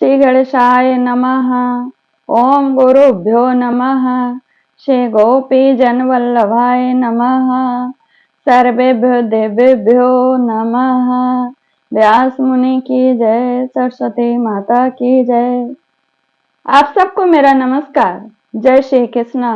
श्री गणेशाय नमः। ओम गुरुभ्यो नमः। श्री गोपी जन वल्लभाय नमः। सर्वेभ्यो देवेभ्यो नमः। व्यास मुनि की जय, सरस्वती माता की जय। आप सबको मेरा नमस्कार। जय श्री कृष्णा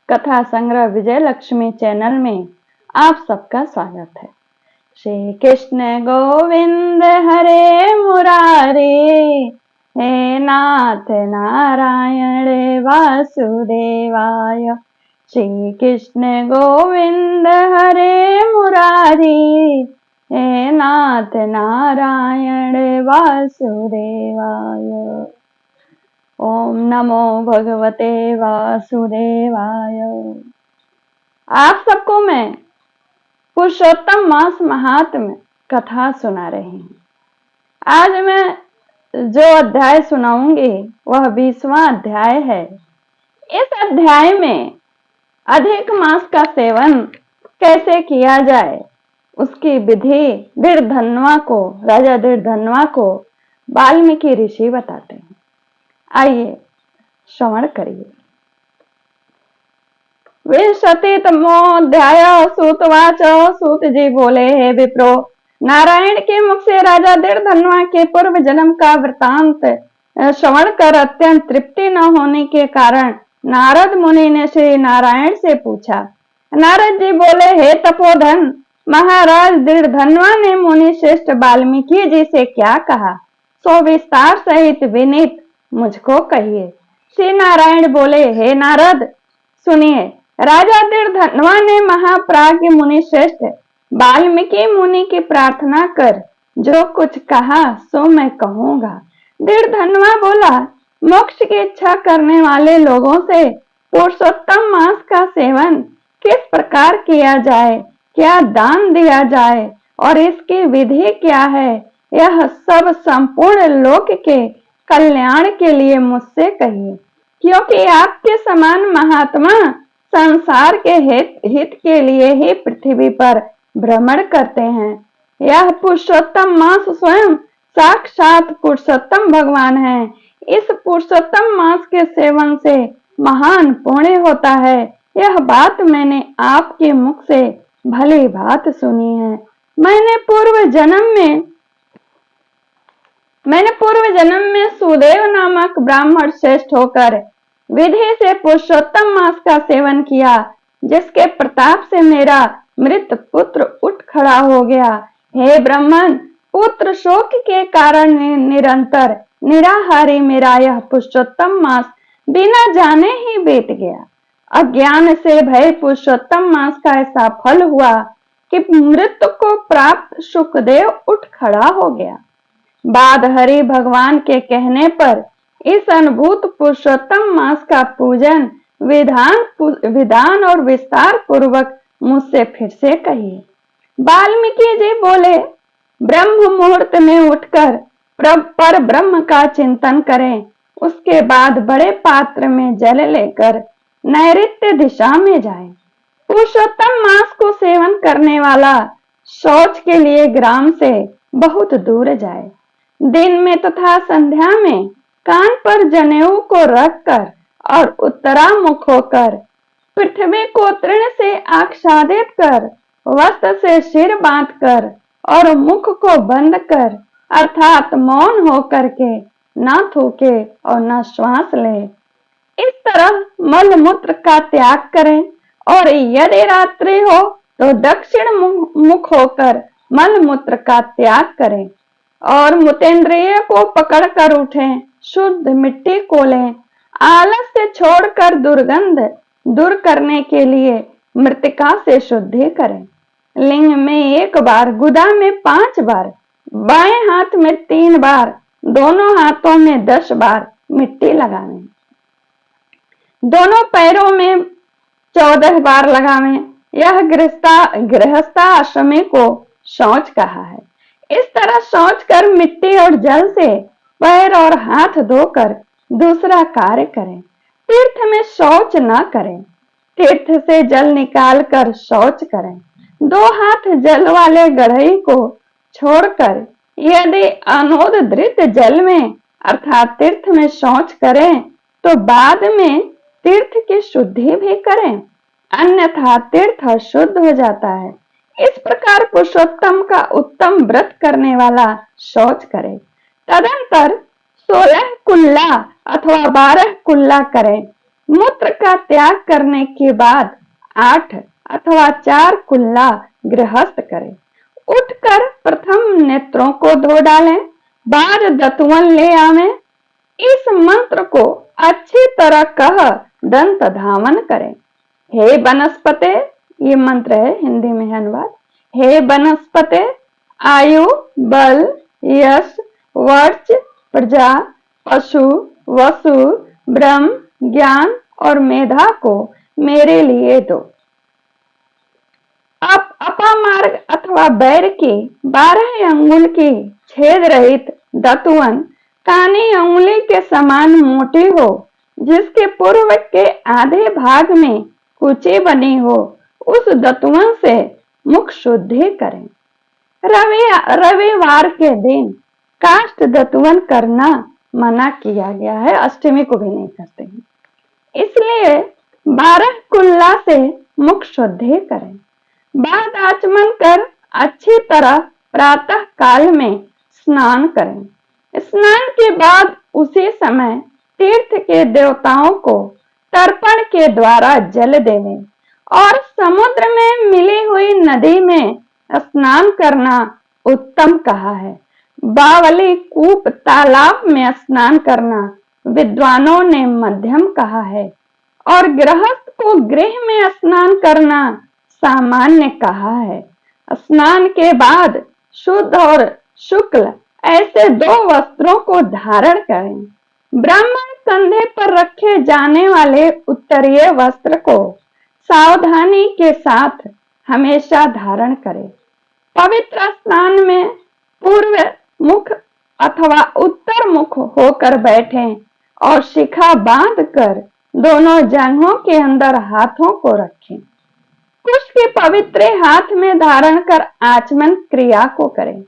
कथा संग्रह विजय लक्ष्मी चैनल में आप सबका स्वागत है। श्री कृष्ण गोविंद हरे मुरारी, हे नाथ नारायण वासुदेवाय। श्री कृष्ण गोविंद हरे मुरारी, हे नाथ नारायण वासुदेवाय। ओम नमो भगवते वासुदेवाय। आप सबको मैं पुरुषोत्तम मास महात्म्य कथा सुना रही हूँ। आज मैं जो अध्याय सुनाऊंगी वह 20वां अध्याय है। इस अध्याय में अधिक मास का सेवन कैसे किया जाए उसकी विधि राजा दृढ़धन्वा को वाल्मीकि ऋषि बताते हैं। आइए श्रवण करिए। विंशतितमोऽध्याय। सूतवाच। सूत जी बोले, हे विप्रो, नारायण के मुख से राजा दृढ़धन्वा के पूर्व जन्म का वृतांत श्रवण कर अत्यंत तृप्ति न होने के कारण नारद मुनि ने श्री नारायण से पूछा। नारद जी बोले, हे तपोधन, महाराज दृढ़धन्वा ने मुनि श्रेष्ठ वाल्मीकि जी से क्या कहा, सो विस्तार सहित विनीत मुझको कहिए। श्री नारायण बोले, हे नारद, सुनिए। राजा दृढ़धन्वा ने महाप्राज्ञ मुनि श्रेष्ठ वाल्मीकि मुनि की प्रार्थना कर जो कुछ कहा सो मैं कहूंगा। दृढ़धन्वा बोला, मोक्ष की इच्छा करने वाले लोगों से पुरुषोत्तम मास का सेवन किस प्रकार किया जाए, क्या दान दिया जाए और इसकी विधि क्या है, यह सब संपूर्ण लोक के कल्याण के लिए मुझसे कहिए, क्योंकि आपके समान महात्मा संसार के हित के लिए ही पृथ्वी पर भ्रमण करते हैं। यह पुरुषोत्तम मास स्वयं साक्षात पुरुषोत्तम भगवान है। इस पुरुषोत्तम मास के सेवन से महान पुण्य होता है। यह बात मैंने आपके मुख से भली बात सुनी है। मैंने पूर्व जन्म में सुदेव नामक ब्राह्मण श्रेष्ठ होकर विधि से पुरुषोत्तम मास का सेवन किया, जिसके प्रताप से मेरा मृत पुत्र उठ खड़ा हो गया। हे ब्राह्मण, पुत्र शोक के कारण निरंतर निराहारी मेरा यह पुरुषोत्तम मास बिना जाने ही बीत गया। अज्ञान से भय पुरुषोत्तम मास का ऐसा फल हुआ कि मृत्यु को प्राप्त सुखदेव उठ खड़ा हो गया। बाद हरि भगवान के कहने पर इस अनुभूत पुरुषोत्तम मास का पूजन विधान और विस्तार पूर्वक मुझसे फिर से कहिए। वाल्मीकि जी बोले, ब्रह्म मुहूर्त में उठकर पर ब्रह्म का चिंतन करें, उसके बाद बड़े पात्र में जल लेकर नैऋत्य दिशा में जाएं। पुरुषोत्तम मास को सेवन करने वाला शौच के लिए ग्राम से बहुत दूर जाए। दिन में तथा संध्या में कान पर जनेऊ को रखकर और उत्तरामुख होकर पृथ्वी को तृण से आच्छादित कर वस्त्र से सिर बांधकर और मुख को बंद कर अर्थात मौन होकर के न थूके और न श्वास ले। इस तरह मल मूत्र का त्याग करें और यदि रात्रि हो तो दक्षिण मुख होकर मल मूत्र का त्याग करें और मूत्रेंद्रिय को पकड़कर उठें। शुद्ध मिट्टी को लें। आलस से छोड़कर दुर्गंध दूर करने के लिए मृतिका से शुद्धि करें। लिंग में 1 बार, गुदा में 5 बार, बाएं हाथ में 3 बार, दोनों हाथों में 10 बार मिट्टी लगावें। दोनों पैरों में 14 बार लगावें। यह गृहस्थाश्रमी को शौच कहा है। इस तरह शौच कर मिट्टी और जल से पैर और हाथ धोकर दूसरा कार्य करें। तीर्थ में शौच न करें। तीर्थ से जल निकाल कर शौच करें। 2 हाथ जल वाले गढ़ई को छोड़कर यदि अनोदधृत जल में अर्थात तीर्थ में शौच करें तो बाद में तीर्थ की शुद्धि भी करें, अन्यथा तीर्थ अशुद्ध हो जाता है। इस प्रकार पुरुषोत्तम का उत्तम व्रत करने वाला शौच करे, तदंतर 16 कुल्ला अथवा 12 कुल्ला करें। मूत्र का त्याग करने के बाद 8 अथवा 4 कुल्ला गृहस्थ करें। उठकर प्रथम नेत्रों को धो डालें, बाद दतवन ले आवें। इस मंत्र को अच्छी तरह कह दंत धावन करें। हे वनस्पते, ये मंत्र है, हिंदी में है अनुवाद। हे वनस्पते, आयु, बल, यश, वर्च, प्रजा, पशु, वसु, ब्रह्म, ज्ञान और मेधा को मेरे लिए दो। अब अपामार्ग अथवा बैर की 12 अंगुल की छेद रहित दतवन कानी अंगुली के समान मोटी हो, जिसके पूर्व के आधे भाग में कुची बनी हो, उस दतवन से मुख शुद्धि करें। रविवार के दिन काष्ठ दतवन करना मना किया गया है, अष्टमी को भी नहीं करते हैं। इसलिए 12 कुल्ला से मुख शुद्धि करें। बाद आचमन कर अच्छी तरह प्रातः काल में स्नान करें। स्नान के बाद उसी समय तीर्थ के देवताओं को तर्पण के द्वारा जल देवें और समुद्र में मिली हुई नदी में स्नान करना उत्तम कहा है। बावली, कूप, तालाब में स्नान करना विद्वानों ने मध्यम कहा है और गृहस्थ को गृह में स्नान करना सामान्य कहा है। स्नान के बाद शुद्ध और शुक्ल ऐसे 2 वस्त्रों को धारण करें। ब्राह्मण कंधे पर रखे जाने वाले उत्तरीय वस्त्र को सावधानी के साथ हमेशा धारण करें। पवित्र स्नान में पूर्व मुख अथवा उत्तर मुख होकर बैठें और शिखा बांधकर दोनों जांघों के अंदर हाथों को रखें। कुश के पवित्र हाथ में धारण कर आचमन क्रिया को करें।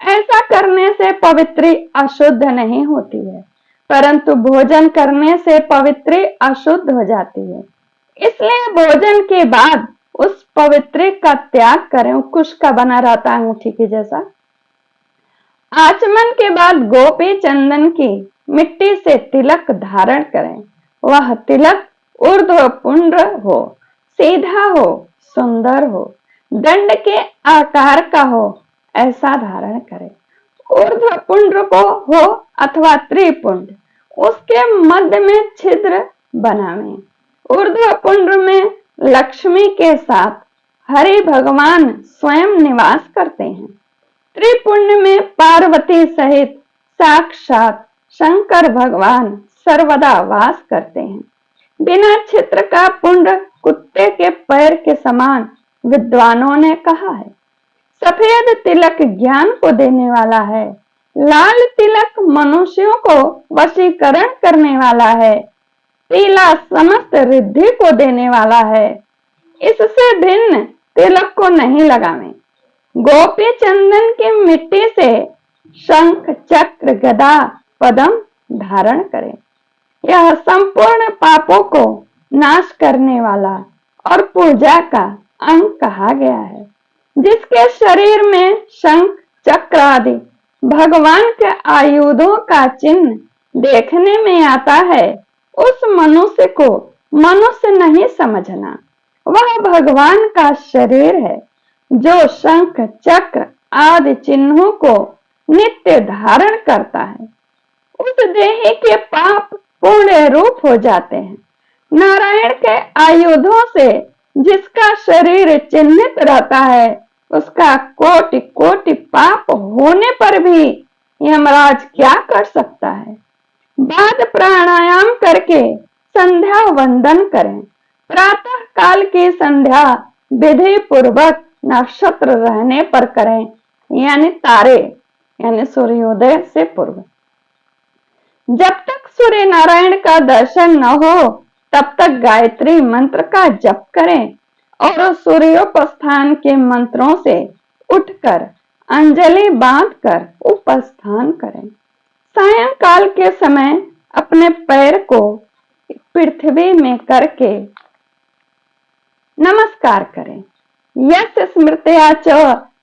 ऐसा करने से पवित्री अशुद्ध नहीं होती है, परंतु भोजन करने से पवित्री अशुद्ध हो जाती है। इसलिए भोजन के बाद उस पवित्री का त्याग करें। कुश का बना रहता है अंगूठी के जैसा। आचमन के बाद गोपी चंदन की मिट्टी से तिलक धारण करें। वह तिलक ऊर्ध्व पुंड्र हो, सीधा हो, सुंदर हो, दंड के आकार का हो, ऐसा धारण करें। ऊर्ध्व पुंड्र को हो अथवा त्रिपुंड, उसके मध्य में छिद्र बनावें। ऊर्ध्व पुंड्र में लक्ष्मी के साथ हरि भगवान स्वयं निवास करते हैं। त्रिपुंड में पार्वती सहित साक्षात शंकर भगवान सर्वदा वास करते हैं। बिना छिद्र का पुंड कुत्ते के पैर के समान विद्वानों ने कहा है। सफेद तिलक ज्ञान को देने वाला है, लाल तिलक मनुष्यों को वशीकरण करने वाला है, पीला समस्त रिद्धि को देने वाला है। इससे भिन्न तिलक को नहीं लगावें। गोपी चंदन की मिट्टी से शंख, चक्र, गदा, पद्म धारण करें। यह संपूर्ण पापों को नाश करने वाला और पूजा का अंग कहा गया है। जिसके शरीर में शंख, चक्र आदि भगवान के आयुधों का चिन्ह देखने में आता है, उस मनुष्य को मनुष्य नहीं समझना। वह भगवान का शरीर है जो शंख, चक्र आदि चिन्हों को नित्य धारण करता है। उस देही के पाप पूर्ण रूप हो जाते हैं। नारायण के आयुधों से जिसका शरीर चिन्हित रहता है, उसका कोटि कोटि पाप होने पर भी यमराज क्या कर सकता है। बाद प्राणायाम करके संध्या वंदन करें। प्रातः काल की संध्या विधि पूर्वक नक्षत्र रहने पर करें, यानी तारे यानी सूर्योदय से पूर्व। जब तक सूर्य नारायण का दर्शन न हो तब तक गायत्री मंत्र का जप करें और सूर्योपस्थान के मंत्रों से उठकर अंजलि बांधकर उपस्थान करें। सायंकाल के समय अपने पैर को पृथ्वी में करके नमस्कार करें। यस्य स्मृत्या च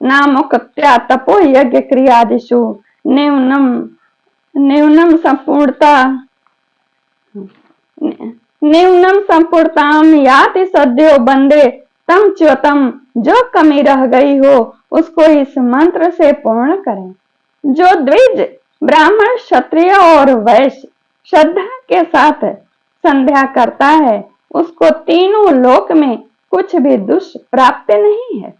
नामोक्त्या तपो यज्ञ क्रियादिषु न्यूनम संपूर्णताम याति सद्यो बंदे तम च्युतम। जो कमी रह गई हो उसको इस मंत्र से पूर्ण करें। जो द्विज ब्राह्मण क्षत्रिय और वैश्य श्रद्धा के साथ संध्या करता है उसको तीनों लोक में कुछ भी दुष्प्राप्ति नहीं है।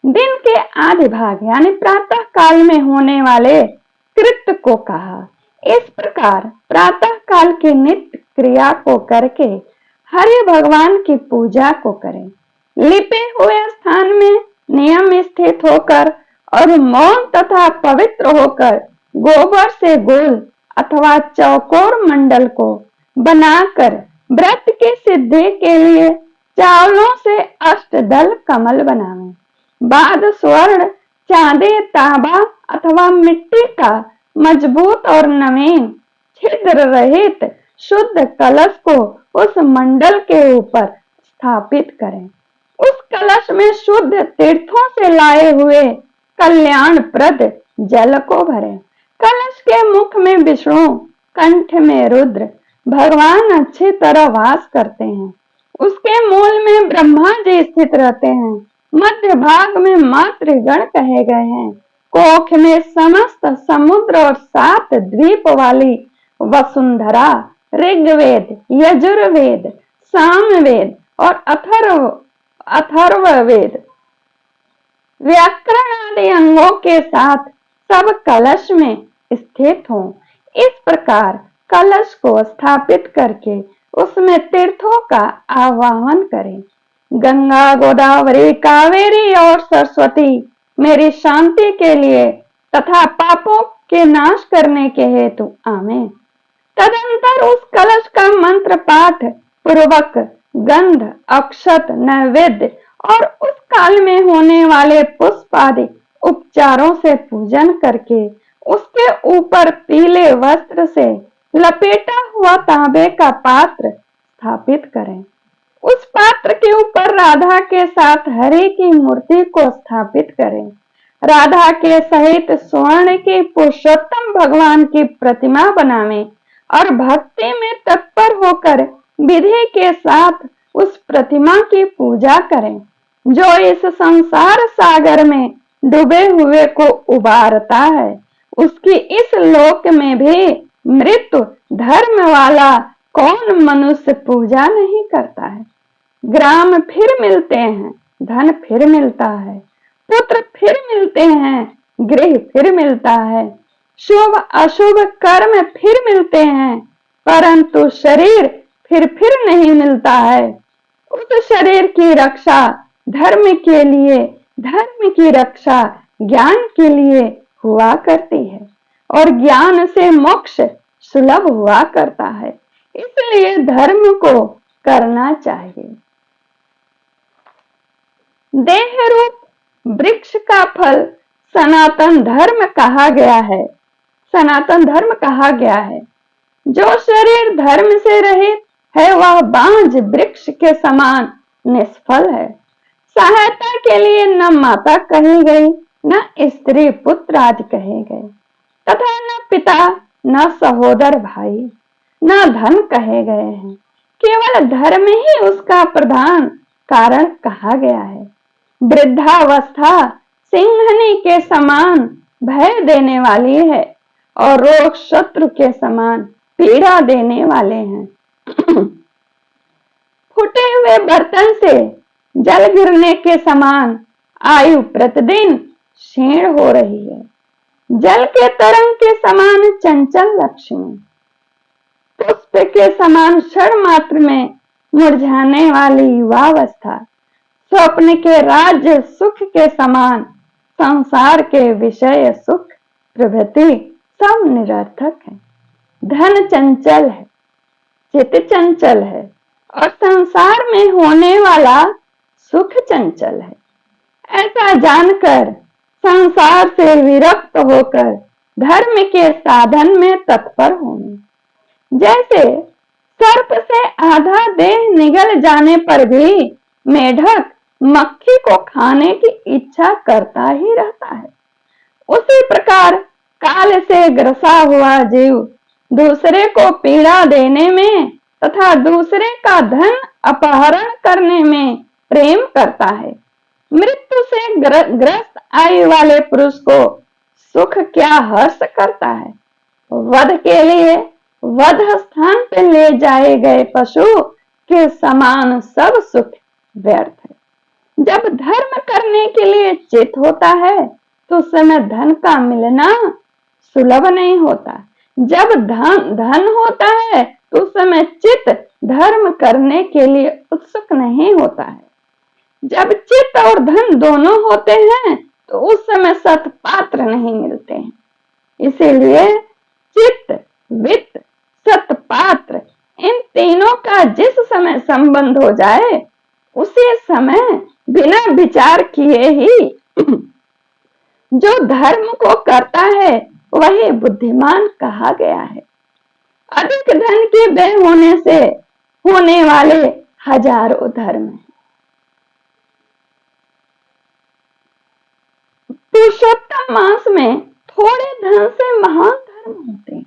दिन के आधे भाग यानी प्रातः काल में होने वाले कृत्य को कहा। इस प्रकार प्रातः काल की नित्य क्रिया को करके हरि भगवान की पूजा को करें। लिपे हुए स्थान में नियम स्थित होकर और मौन तथा पवित्र होकर गोबर से गोल अथवा चौकोर मंडल को बनाकर व्रत की सिद्धि के लिए चावलों से अष्टदल कमल बनावें। बाद स्वर्ण चांदी तांबा अथवा मिट्टी का मजबूत और नवीन छिद्र रहित शुद्ध कलश को उस मंडल के ऊपर स्थापित करें। उस कलश में शुद्ध तीर्थों से लाए हुए कल्याणप्रद जल को भरें। कलश के मुख में विष्णु, कंठ में रुद्र भगवान अच्छी तरह वास करते हैं। उसके मूल में ब्रह्मा जी स्थित रहते हैं। मध्य भाग में मातृगण कहे गए हैं। कोख में समस्त समुद्र और 7 द्वीप वाली वसुंधरा, ऋग्वेद, यजुर्वेद, सामवेद और अथर्ववेद व्याकरण आदि अंगों के साथ सब कलश में स्थित हों। इस प्रकार कलश को स्थापित करके उसमें तीर्थों का आवाहन करें। गंगा, गोदावरी, कावेरी और सरस्वती मेरी शांति के लिए तथा पापों के नाश करने के हेतु आमेन। तदंतर उस कलश का मंत्र पाठ पूर्वक गंध, अक्षत, नैवेद्य और उस काल में होने वाले पुष्प आदि उपचारों से पूजन करके उसके ऊपर पीले वस्त्र से लपेटा हुआ तांबे का पात्र स्थापित करें। उस पात्र के ऊपर राधा के साथ हरि की मूर्ति को स्थापित करें। राधा के सहित स्वर्ण की पुरुषोत्तम भगवान की प्रतिमा बनावें और भक्ति में तत्पर होकर विधि के साथ उस प्रतिमा की पूजा करें जो इस संसार सागर में डूबे हुए को उबारता है। उसकी इस लोक में भी मृत्यु धर्म वाला कौन मनुष्य पूजा नहीं करता है। ग्राम फिर मिलते हैं, धन फिर मिलता है, पुत्र फिर मिलते हैं, गृह फिर मिलता है, शुभ अशुभ कर्म फिर मिलते हैं, परंतु शरीर फिर नहीं मिलता है। उस शरीर की रक्षा धर्म के लिए, धर्म की रक्षा ज्ञान के लिए हुआ करती है और ज्ञान से मोक्ष सुलभ हुआ करता है। इसलिए धर्म को करना चाहिए। देह रूप वृक्ष का फल सनातन धर्म कहा गया है। सनातन धर्म कहा गया है। जो शरीर धर्म से रहित है वह बांझ वृक्ष के समान निष्फल है। सहायता के लिए न माता कही गई, न स्त्री पुत्र आदि कहे गए, तथा न पिता, न सहोदर भाई, न धन कहे गए हैं। केवल धर्म ही उसका प्रधान कारण कहा गया है। वृद्धावस्था सिंहनी के समान भय देने वाली है और रोग शत्रु के समान पीड़ा देने वाले हैं। फूटे हुए बर्तन से जल गिरने के समान आयु प्रतिदिन क्षीण हो रही है। जल के तरंग के समान चंचल लक्ष्मी, पुष्प के समान क्षण मात्र में मुरझाने वाली युवावस्था, स्वप्न के राज्य सुख के समान संसार के विषय सुख प्रभृति सब निरर्थक है। धन चंचल है, चित्त चंचल है और संसार में होने वाला सुख चंचल है। ऐसा जानकर संसार से विरक्त होकर धर्म के साधन में तत्पर होने। जैसे सर्प से आधा देह निगल जाने पर भी मेढक मक्खी को खाने की इच्छा करता ही रहता है, उसी प्रकार काल से ग्रसा हुआ जीव दूसरे को पीड़ा देने में तथा दूसरे का धन अपहरण करने में प्रेम करता है। मृत्यु से ग्रस्त आयु वाले पुरुष को सुख क्या हर्ष करता है। वध के लिए वध स्थान पर ले जाए गए पशु के समान सब सुख व्यर्थ है। जब धर्म करने के लिए चित होता है तो उस समय धन का मिलना सुलभ नहीं होता। जब धन होता है तो उस समय चित धर्म करने के लिए उत्सुक नहीं होता है। जब चित और धन दोनों होते हैं तो उस समय सत्पात्र नहीं मिलते हैं। इसीलिए चित्त, वित्त, सत्पात्र इन तीनों का जिस समय संबंध हो जाए उसी समय बिना विचार किए ही जो धर्म को करता है वही बुद्धिमान कहा गया है। अधिक धन के व्यय होने से होने वाले हजारों धर्म हैं। पुरुषोत्तम मास में थोड़े धन से महान धर्म होते हैं।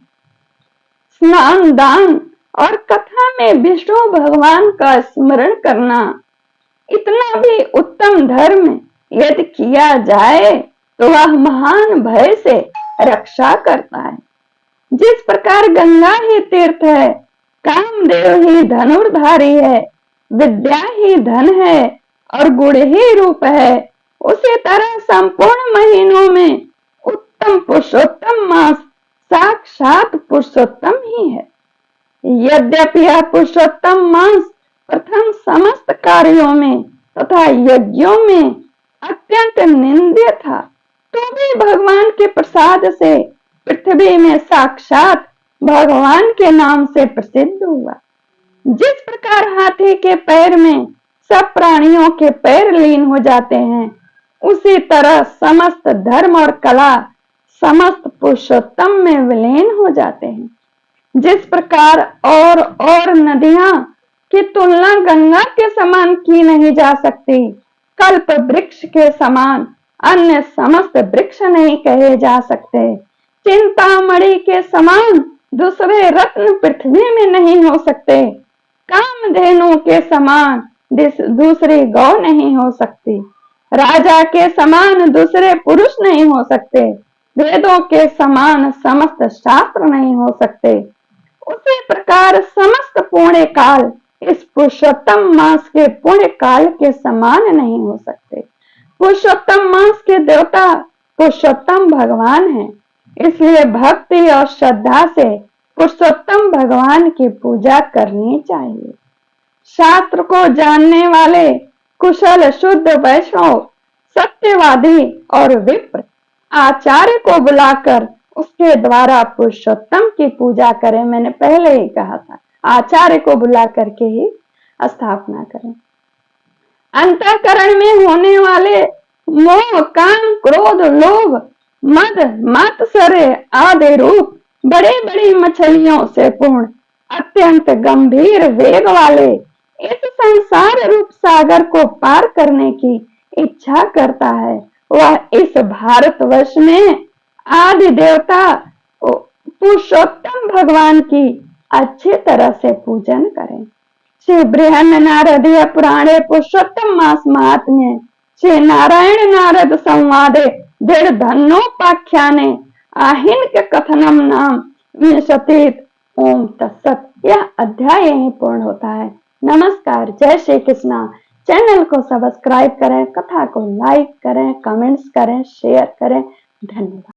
स्नान, दान और कथा में विष्णु भगवान का स्मरण करना इतना भी उत्तम धर्म यदि किया जाए तो वह महान भय से रक्षा करता है। जिस प्रकार गंगा ही तीर्थ है, कामदेव ही धनुर्धारी है, विद्या ही धन है और गुण ही रूप है, उसी तरह संपूर्ण महीनों में उत्तम पुरुषोत्तम मास साक्षात पुरुषोत्तम ही है। यद्यपि यह पुरुषोत्तम मास प्रथम समस्त कार्यों में तथा यज्ञों में अत्यंत निंद्य था, तो भी भगवान के प्रसाद से पृथ्वी में साक्षात भगवान के नाम से प्रसिद्ध हुआ। जिस प्रकार हाथी के पैर में सब प्राणियों के पैर लीन हो जाते हैं, उसी तरह समस्त धर्म और कला समस्त पुरुषोत्तम में विलीन हो जाते हैं। जिस प्रकार और नदियां की तुलना गंगा के समान की नहीं जा सकती, कल्प वृक्ष के समान अन्य समस्त वृक्ष नहीं कहे जा सकते, चिंतामणि के समान दूसरे रत्न पृथ्वी में नहीं हो सकते, कामधेनु के समान दूसरी गौ नहीं हो सकती, राजा के समान दूसरे पुरुष नहीं हो सकते, वेदों के समान समस्त शास्त्र नहीं हो सकते, उसी प्रकार समस्त पुण्य काल इस पुरुषोत्तम मास के पुण्य काल के समान नहीं हो सकते। पुरुषोत्तम मास के देवता पुरुषोत्तम भगवान हैं, इसलिए भक्ति और श्रद्धा से पुरुषोत्तम भगवान की पूजा करनी चाहिए। शास्त्र को जानने वाले कुशल शुद्ध वैष्णव, सत्यवादी और विप्र आचार्य को बुलाकर उसके द्वारा पुरुषोत्तम की पूजा करें। मैंने पहले ही कहा था, आचार्य को बुला करके ही स्थापना करें। अंतःकरण में होने वाले मोह, काम, क्रोध, लोभ, मद, मात्सर्य आदि रूप बड़े बड़ी मछलियों से पूर्ण अत्यंत गंभीर वेग वाले इस संसार रूप सागर को पार करने की इच्छा करता है, वह इस भारतवर्ष में आदि देवता पुरुषोत्तम भगवान की अच्छी तरह से पूजन करें। श्री बृहन नारदीय पुराणे पुरुषोत्तम मास महात्म्य श्री नारायण नारद संवादे दृढ़ धन्योपाख्याने आहिन के कथनम नाम विंशतित। ओम तत्सत। यह अध्याय यहीं पूर्ण होता है। नमस्कार, जय श्री कृष्णा। चैनल को सब्सक्राइब करें, कथा को लाइक करें, कमेंट्स करें, शेयर करें। धन्यवाद।